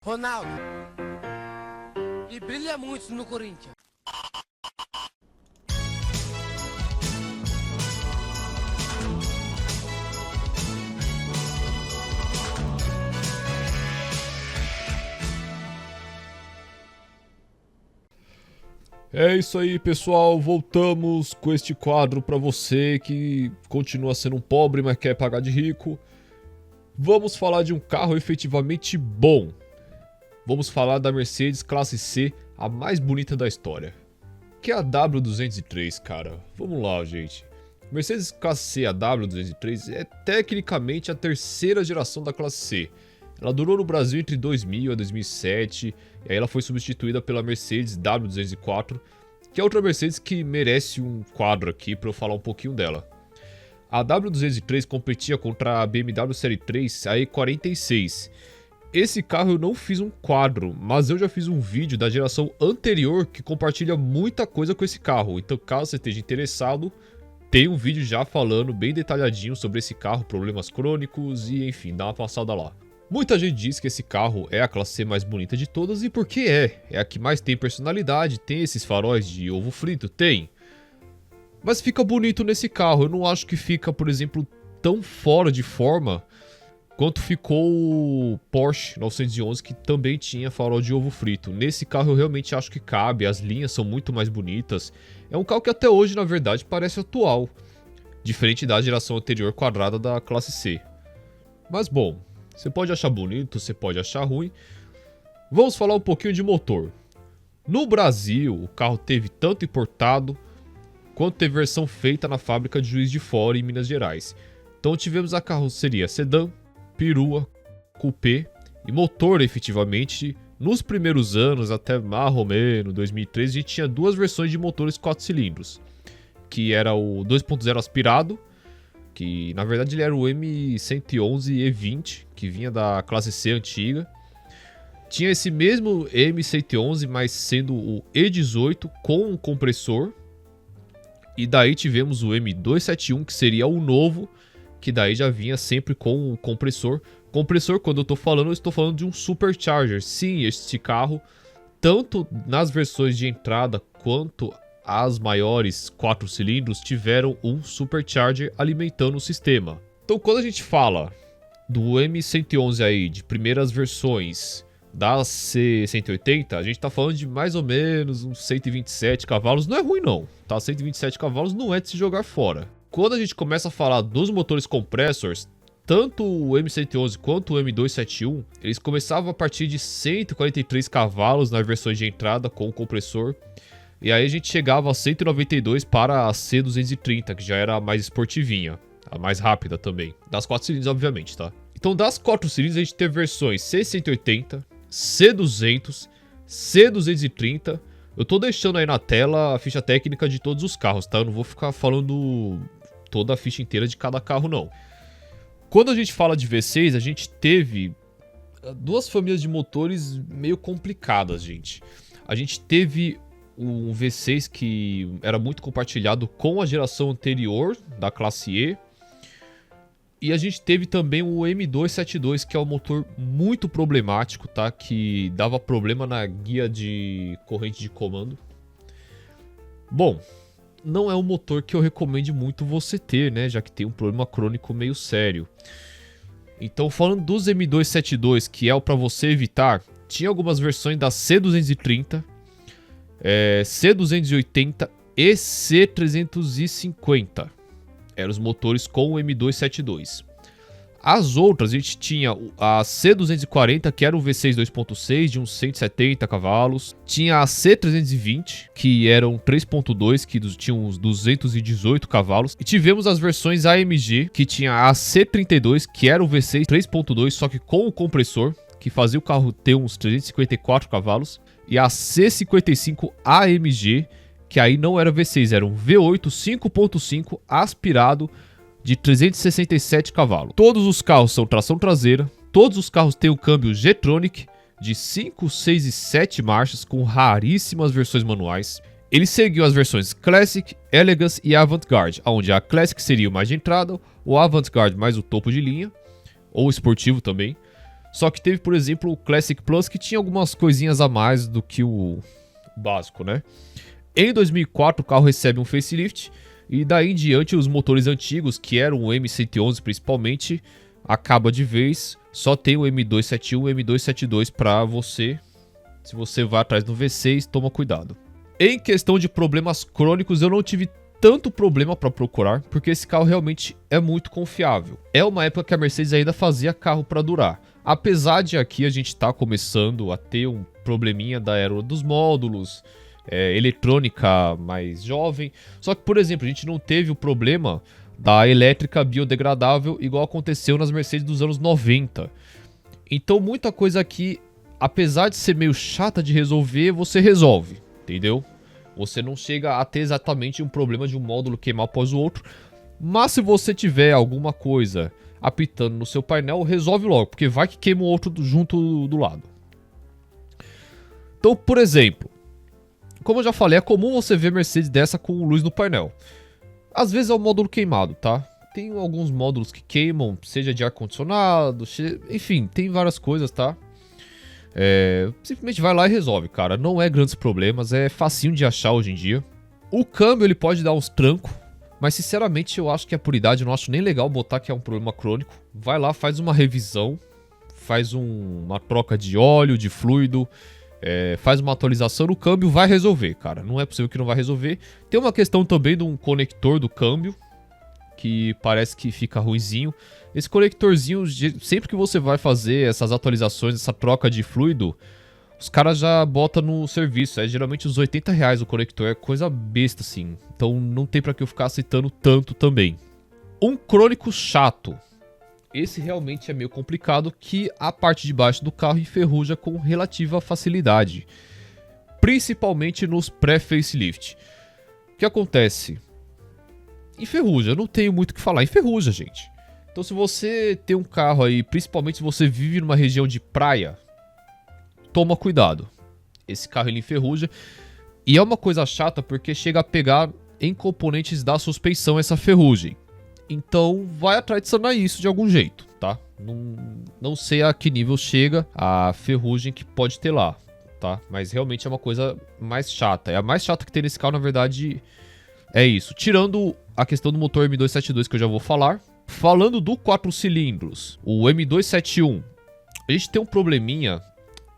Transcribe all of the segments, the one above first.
Ronaldo. E brilha muito no Corinthians. É isso aí, pessoal, voltamos com este quadro para você que continua sendo um pobre, mas quer pagar de rico. Vamos falar de um carro efetivamente bom. Vamos falar da Mercedes Classe C, a mais bonita da história. Que é a W203, cara. Vamos lá, gente. Mercedes Classe C, a W203, é tecnicamente a terceira geração da Classe C. Ela durou no Brasil entre 2000 e 2007, e aí ela foi substituída pela Mercedes W204, que é outra Mercedes que merece um quadro aqui para eu falar um pouquinho dela. A W203 competia contra a BMW Série 3, a E46. Esse carro eu não fiz um quadro, mas eu já fiz um vídeo da geração anterior que compartilha muita coisa com esse carro, então caso você esteja interessado, tem um vídeo já falando bem detalhadinho sobre esse carro, problemas crônicos e enfim, dá uma passada lá. Muita gente diz que esse carro é a classe C mais bonita de todas e por que é? É a que mais tem personalidade, tem esses faróis de ovo frito? Tem. Mas fica bonito nesse carro, eu não acho que fica, por exemplo, tão fora de forma quanto ficou o Porsche 911, que também tinha farol de ovo frito. Nesse carro eu realmente acho que cabe, as linhas são muito mais bonitas. É um carro que até hoje, na verdade, parece atual, diferente da geração anterior quadrada da classe C. Mas bom, você pode achar bonito, você pode achar ruim. Vamos falar um pouquinho de motor. No Brasil, o carro teve tanto importado quanto teve versão feita na fábrica de Juiz de Fora, em Minas Gerais. Então tivemos a carroceria sedã, perua, coupé e motor efetivamente. Nos primeiros anos, até mais ou menos 2013, a gente tinha duas versões de motores 4 cilindros. Que era o 2.0 aspirado, que na verdade ele era o M111 E20, que vinha da classe C antiga. Tinha esse mesmo M111, mas sendo o E18 com um compressor. E daí tivemos o M271, que seria o novo, que daí já vinha sempre com um compressor. Compressor, quando eu estou falando de um supercharger. Sim, este carro, tanto nas versões de entrada quanto as maiores 4 cilindros, tiveram um supercharger alimentando o sistema. Então quando a gente fala do M111 aí, de primeiras versões da C180, a gente tá falando de mais ou menos uns 127 cavalos, não é ruim não, tá? 127 cavalos não é de se jogar fora. Quando a gente começa a falar dos motores compressors, tanto o M111 quanto o M271, eles começavam a partir de 143 cavalos nas versões de entrada com o compressor. E aí a gente chegava a 192 para a C230, que já era a mais esportivinha, a mais rápida também. Das 4 cilindros, obviamente, tá? Então das 4 cilindros a gente teve versões C180, C200, C230. Eu tô deixando aí na tela a ficha técnica de todos os carros, tá? Eu não vou ficar falando toda a ficha inteira de cada carro, não. Quando a gente fala de V6, a gente teve duas famílias de motores meio complicadas, gente. A gente teve um V6 que era muito compartilhado com a geração anterior da classe E. E a gente teve também o M272, que é um motor muito problemático, tá? Que dava problema na guia de corrente de comando. Bom, não é um motor que eu recomendo muito você ter, né? Já que tem um problema crônico meio sério. Então, falando dos M272, que é o para você evitar, tinha algumas versões da C230, C280 e C350. Eram os motores com o M272. As outras, a gente tinha a C240, que era um V6 2.6 de uns 170 cavalos. Tinha a C320, que eram 3.2, que tinham uns 218 cavalos. E tivemos as versões AMG, que tinha a C32, que era o V6 3.2, só que com o compressor, que fazia o carro ter uns 354 cavalos. E a C55 AMG, que aí não era V6, era um V8 5.5 aspirado de 367 cavalos. Todos os carros são tração traseira, todos os carros têm o câmbio G-Tronic de 5, 6 e 7 marchas com raríssimas versões manuais. Ele seguiu as versões Classic, Elegance e Avant-Garde, onde a Classic seria o mais de entrada, o Avant-Garde mais o topo de linha, ou esportivo também. Só que teve, por exemplo, o Classic Plus, que tinha algumas coisinhas a mais do que o básico, né? Em 2004 o carro recebe um facelift e daí em diante os motores antigos, que eram o M111 principalmente, acaba de vez. Só tem o M271 e o M272 para você. Se você vai atrás do V6, toma cuidado. Em questão de problemas crônicos, eu não tive tanto problema para procurar, porque esse carro realmente é muito confiável. É uma época que a Mercedes ainda fazia carro para durar. Apesar de aqui a gente estar começando a ter um probleminha da aero dos módulos, eletrônica mais jovem. Só que, por exemplo, a gente não teve o problema da elétrica biodegradável igual aconteceu nas Mercedes dos anos 90. Então muita coisa aqui, apesar de ser meio chata de resolver, você resolve, entendeu? Você não chega a ter exatamente um problema de um módulo queimar após o outro. Mas se você tiver alguma coisa apitando no seu painel, resolve logo, porque vai que queima o outro junto do lado. Então, por exemplo, como eu já falei, é comum você ver Mercedes dessa com luz no painel. Às vezes é o módulo queimado, tá? Tem alguns módulos que queimam, seja de ar-condicionado, enfim, tem várias coisas, tá? Simplesmente vai lá e resolve, cara. Não é grandes problemas, é facinho de achar hoje em dia. O câmbio ele pode dar uns trancos, mas sinceramente eu acho que a por idade eu não acho nem legal botar que é um problema crônico. Vai lá, faz uma revisão, faz uma troca de óleo, de fluido, faz uma atualização no câmbio, vai resolver, cara. Não é possível que não vai resolver. Tem uma questão também de um conector do câmbio, que parece que fica ruinzinho. Esse conectorzinho, sempre que você vai fazer essas atualizações, essa troca de fluido, os caras já botam no serviço. É geralmente uns R$80 o conector, é coisa besta assim. Então não tem pra que eu ficar citando tanto também. Um crônico chato. Esse realmente é meio complicado, que a parte de baixo do carro enferruja com relativa facilidade. Principalmente nos pré-facelift. O que acontece? Enferruja, eu não tenho muito o que falar, enferruja, gente. Então se você tem um carro aí, principalmente se você vive numa região de praia, toma cuidado. Esse carro ele enferruja. E é uma coisa chata porque chega a pegar em componentes da suspensão essa ferrugem. Então vai atrás de sanar isso de algum jeito, tá? Não sei a que nível chega a ferrugem que pode ter lá, tá? Mas realmente é uma coisa mais chata. É a mais chata que tem nesse carro, na verdade, é isso. Tirando a questão do motor M272 que eu já vou falar. Falando do 4 cilindros, o M271, a gente tem um probleminha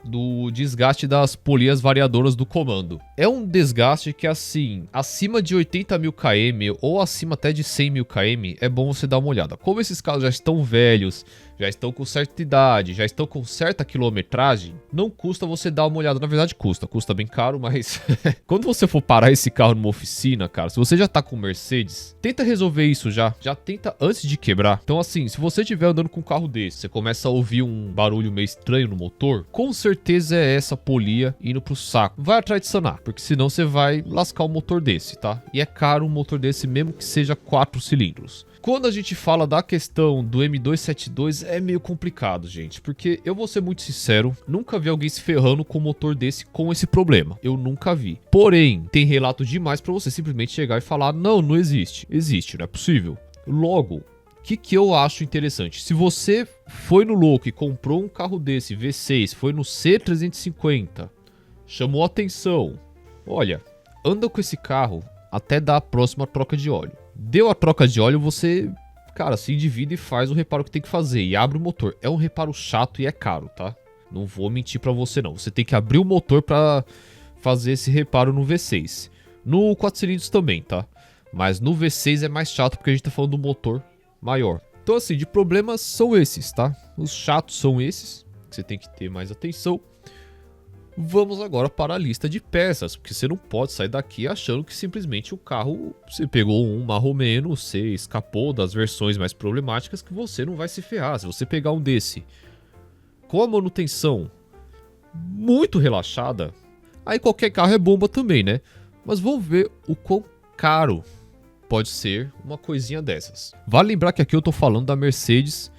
do desgaste das polias variadoras do comando. É um desgaste que, assim, acima de 80 mil km ou acima até de 100 mil km, é bom você dar uma olhada. Como esses carros já estão velhos, já estão com certa idade, já estão com certa quilometragem, não custa você dar uma olhada. Na verdade custa bem caro, mas quando você for parar esse carro numa oficina, cara, se você já tá com Mercedes, tenta resolver isso já tenta antes de quebrar. Então assim, se você estiver andando com um carro desse, você começa a ouvir um barulho meio estranho no motor, com certeza é essa polia indo pro saco. Vai atrás de sanar, porque senão você vai lascar um motor desse, tá? E é caro um motor desse, mesmo que seja 4 cilindros. Quando a gente fala da questão do M272 é meio complicado, gente, porque eu vou ser muito sincero, nunca vi alguém se ferrando com um motor desse com esse problema. Eu nunca vi. Porém, tem relato demais pra você simplesmente chegar e falar, não existe. Existe, não é possível. Logo, o que eu acho interessante? Se você foi no louco e comprou um carro desse, V6, foi no C350, chamou atenção, olha, anda com esse carro até dar a próxima troca de óleo. Deu a troca de óleo, você, cara, se endivida e faz o reparo que tem que fazer. E abre o motor. É um reparo chato e é caro, tá? Não vou mentir pra você, não. Você tem que abrir o motor pra fazer esse reparo no V6. No 4 cilindros também, tá? Mas no V6 é mais chato porque a gente tá falando do motor maior. Então, assim, de problemas são esses, tá? Os chatos são esses, que você tem que ter mais atenção. Vamos agora para a lista de peças, porque você não pode sair daqui achando que simplesmente o carro, você pegou um marromeno, você escapou das versões mais problemáticas, que você não vai se ferrar. Se você pegar um desse com a manutenção muito relaxada, aí qualquer carro é bomba também, né? Mas vamos ver o quão caro pode ser uma coisinha dessas. Vale lembrar que aqui eu tô falando da Mercedes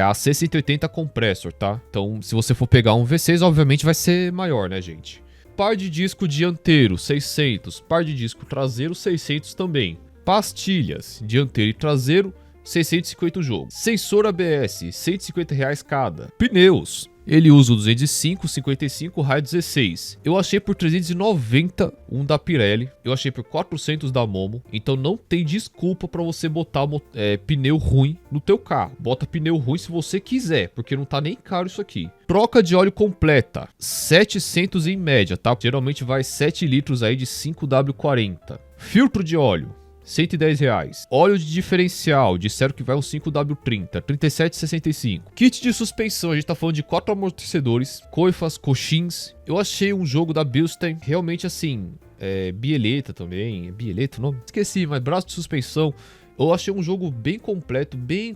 a C180 Compressor, tá? Então, se você for pegar um V6, obviamente vai ser maior, né, gente? Par de disco dianteiro, 600. Par de disco traseiro, 600 também. Pastilhas, dianteiro e traseiro, 650 o jogo. Sensor ABS, R$150 cada. Pneus, ele usa o 205, 55, raio 16. Eu achei por 390 um da Pirelli. Eu achei por 400 da Momo. Então não tem desculpa pra você botar pneu ruim no teu carro. Bota pneu ruim se você quiser, porque não tá nem caro isso aqui. Troca de óleo completa, 700 em média, tá? Geralmente vai 7 litros aí de 5W40. Filtro de óleo, R$110. Óleo de diferencial, disseram que vai uns 5W30, R$37,65. Kit de suspensão, a gente tá falando de 4 amortecedores, coifas, coxins. Eu achei um jogo da Bilstein realmente assim, bieleta também, é bieleta o nome? Esqueci, mas braço de suspensão. Eu achei um jogo bem completo mesmo,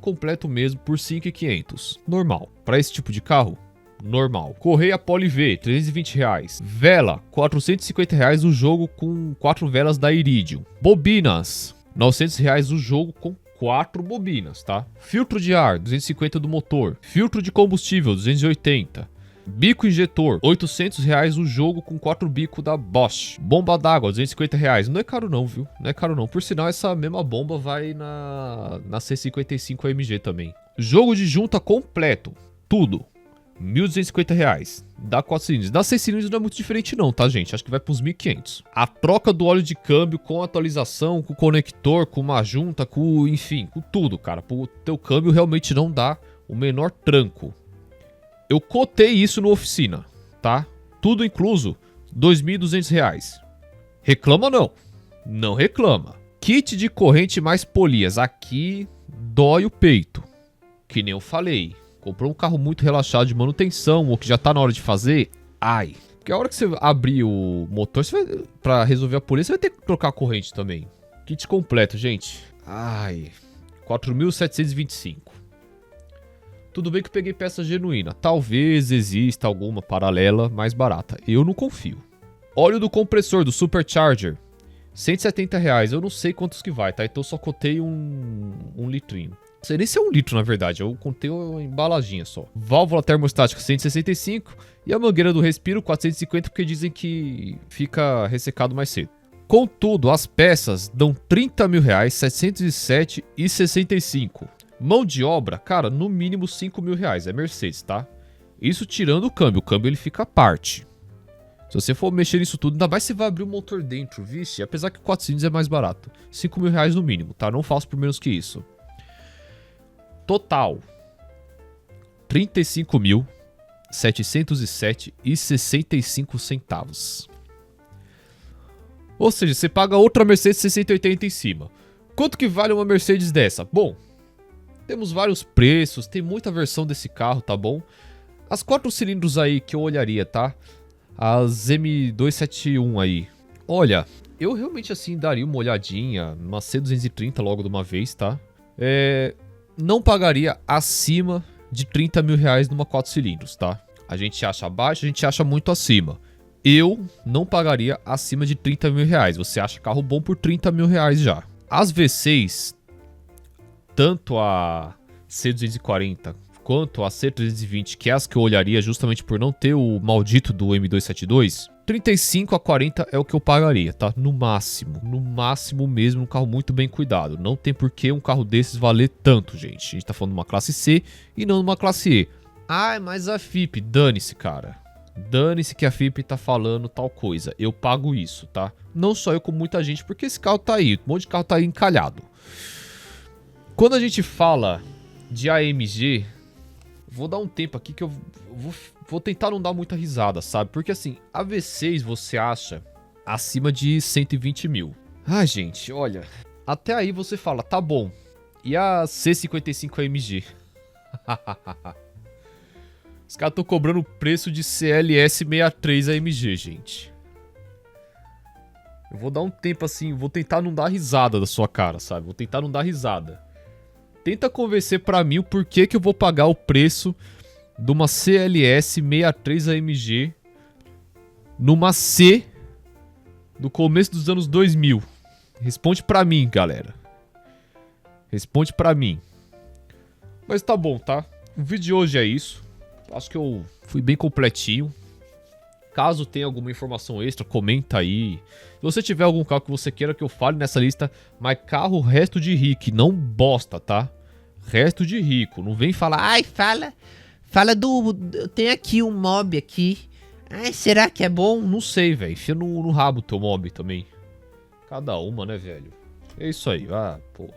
por 5.500. Normal, para esse tipo de carro. Normal. Correia Poly V, R$320. Vela, R$450 o jogo com 4 velas da Iridium. Bobinas, R$900 o jogo com 4 bobinas, tá? Filtro de ar, 250 do motor. Filtro de combustível, 280. Bico injetor, R$800 o jogo com 4 bicos da Bosch. Bomba d'água, R$250. Não é caro não, viu? Não é caro não. Por sinal, essa mesma bomba vai na C55 AMG também. Jogo de junta completo, tudo. R$1.250, dá 4 cilindros. Da 6 cilindros não é muito diferente não, tá, gente? Acho que vai para uns 1.500. A troca do óleo de câmbio com atualização, com conector, com uma junta, enfim, com tudo, cara. Pro teu câmbio realmente não dá o menor tranco. Eu cotei isso no oficina, tá? Tudo incluso, R$2.200. Reclama não. Não reclama. Kit de corrente mais polias. Aqui dói o peito. Que nem eu falei. Comprou um carro muito relaxado de manutenção, ou que já tá na hora de fazer, ai. Porque a hora que você abrir o motor, pra resolver a polia, você vai ter que trocar a corrente também. Kit completo, gente. Ai, 4.725. Tudo bem que eu peguei peça genuína. Talvez exista alguma paralela mais barata. Eu não confio. Óleo do compressor do Supercharger, R$170. Eu não sei quantos que vai, tá? Então eu só cotei um litrinho. Não sei nem se é 1 litro, na verdade. Eu contei uma embalaginha só. Válvula termostática, 165. E a mangueira do respiro, 450, porque dizem que fica ressecado mais cedo. Contudo, as peças dão R$30 mil, 707,65. Mão de obra, cara, no mínimo R$5 mil. É Mercedes, tá? Isso tirando o câmbio. O câmbio ele fica à parte. Se você for mexer nisso tudo, ainda mais se vai abrir o motor dentro, vixe. Apesar que 4 cilindros é mais barato. R$5 mil no mínimo, tá? Não faço por menos que isso. Total, R$35.707,65. Ou seja, você paga outra Mercedes 680 em cima. Quanto que vale uma Mercedes dessa? Bom, temos vários preços, tem muita versão desse carro, tá bom? As 4 cilindros aí que eu olharia, tá? As M271 aí. Olha, eu realmente assim daria uma olhadinha numa C230 logo de uma vez, tá? Não pagaria acima de R$30 mil numa 4 cilindros, tá? A gente acha abaixo, a gente acha muito acima. Eu não pagaria acima de R$30 mil. Você acha carro bom por R$30 mil já. As V6, tanto a C240 quanto a C320, que é as que eu olharia justamente por não ter o maldito do M272, 35 a 40 é o que eu pagaria, tá? No máximo mesmo, um carro muito bem cuidado. Não tem por que um carro desses valer tanto, gente. A gente tá falando de uma classe C e não de uma classe E. Ah, mas a FIP, dane-se, cara. Dane-se que a FIP tá falando tal coisa. Eu pago isso, tá? Não só eu, como muita gente, porque esse carro tá aí. Um monte de carro tá aí encalhado. Quando a gente fala de AMG, vou dar um tempo aqui que eu vou tentar não dar muita risada, sabe? Porque assim, a V6 você acha acima de 120 mil. Ai, gente, olha. Até aí você fala, tá bom. E a C55 AMG? Os caras estão cobrando o preço de CLS 63 AMG, gente. Eu vou dar um tempo assim, vou tentar não dar risada da sua cara, sabe? Vou tentar não dar risada. Tenta convencer pra mim o porquê que eu vou pagar o preço de uma CLS 63 AMG numa C do começo dos anos 2000. Responde pra mim, galera. Responde pra mim. Mas tá bom, tá? O vídeo de hoje é isso. Acho que eu fui bem completinho. Caso tenha alguma informação extra, comenta aí. Se você tiver algum carro que você queira que eu fale nessa lista, mas carro resto de rico, não bosta, tá? Resto de rico. Não vem falar, ai, fala tem aqui um mob aqui. Ai, será que é bom? Não sei, velho. Enfia no rabo teu mob também. Cada uma, né, velho? É isso aí. Ah, porra.